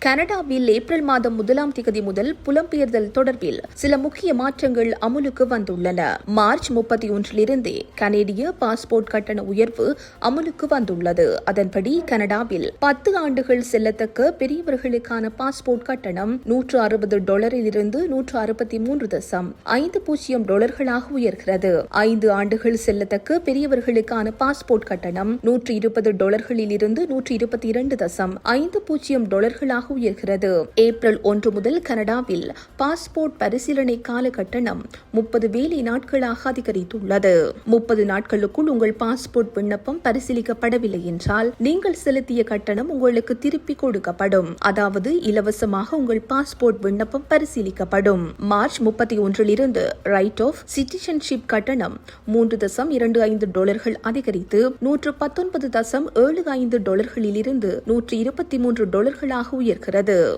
கனடாவில் ஏப்ரல் மாதம் 1ஆம் தேதி முதல் புலம்பெயர்தல் தொடர்பில் சில முக்கிய மாற்றங்கள் அமுலுக்கு வந்துள்ளன. மார்ச் 31 கனேடிய பாஸ்போர்ட் கட்டண உயர்வு அமுலுக்கு வந்துள்ளது. அதன்படி கனடாவில் 10 ஆண்டுகள் செல்லத்தக்க பெரியவர்களுக்கான பாஸ்போர்ட் கட்டணம் $160 $163.50 உயர்கிறது. 5 ஆண்டுகள் செல்லத்தக்க பெரியவர்களுக்கான பாஸ்போர்ட் கட்டணம் $120 $122.50 உயர்கிறது. ஏப்ரல் 1 முதல் கனடாவில் பாஸ்போர்ட் பரிசீலனை கால கட்டணம் 30 வேலை நாட்களாக அதிகரித்துள்ளது. 30 நாட்களுக்குள் உங்கள் பாஸ்போர்ட் விண்ணப்பம் பரிசீலிக்கப்படவில்லை என்றால் நீங்கள் செலுத்திய கட்டணம் உங்களுக்கு திருப்பி கொடுக்கப்படும். அதாவது இலவசமாக உங்கள் பாஸ்போர்ட் விண்ணப்பம் பரிசீலிக்கப்படும். மார்ச் 31 ரைட் ஆஃப் சிட்டிசன்ஷிப் கட்டணம் $3.25 அதிகரித்து $119.75 $123 உயர்கிறது.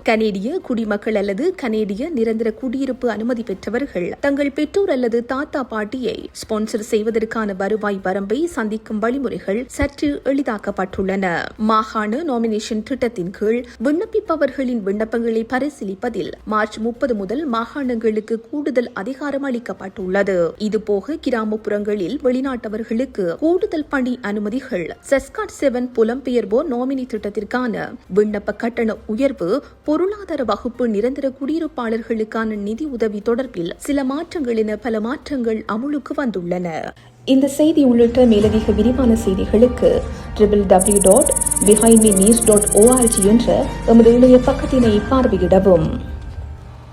கனேடிய குடிமக்கள் அல்லது கனேடிய நிரந்தர குடியிருப்பு அனுமதி பெற்றவர்கள் தங்கள் பெற்றோர் அல்லது தாத்தா பாட்டியை ஸ்பான்சர் செய்வதற்கான வருவாய் வரம்பை சந்திக்கும் வழிமுறைகள் சற்று எளிதாக்கப்பட்டுள்ளன. மாகாண நாமினேஷன் திட்டத்தின் கீழ் விண்ணப்பிப்பவர்களின் விண்ணப்பங்களை பரிசீலிப்பதில் மார்ச் 30 முதல் மாகாணங்களுக்கு கூடுதல் அதிகாரம் அளிக்கப்பட்டுள்ளது. இதுபோக கிராமப்புறங்களில் வெளிநாட்டவர்களுக்கு கூடுதல் பணி அனுமதிகள். சஸ்காட் 7 புலம்பெயர்வோர் நாமினி திட்டத்திற்கான விண்ணப்ப கட்டண உயர்வு, பொருளாதார வகுப்பு நிரந்தர குடியிருப்பாளர்களுக்கான நிதி உதவி தொடர்பில் சில மாற்றங்கள் என பல மாற்றங்கள் அமுலுக்கு வந்துள்ளன. இந்த செய்தி உள்ளிட்ட மேலதிக விரிவான செய்திகளுக்கு www.behindmenews.org என்ற எமது இணைய பக்கத்தினை பார்வையிடவும்.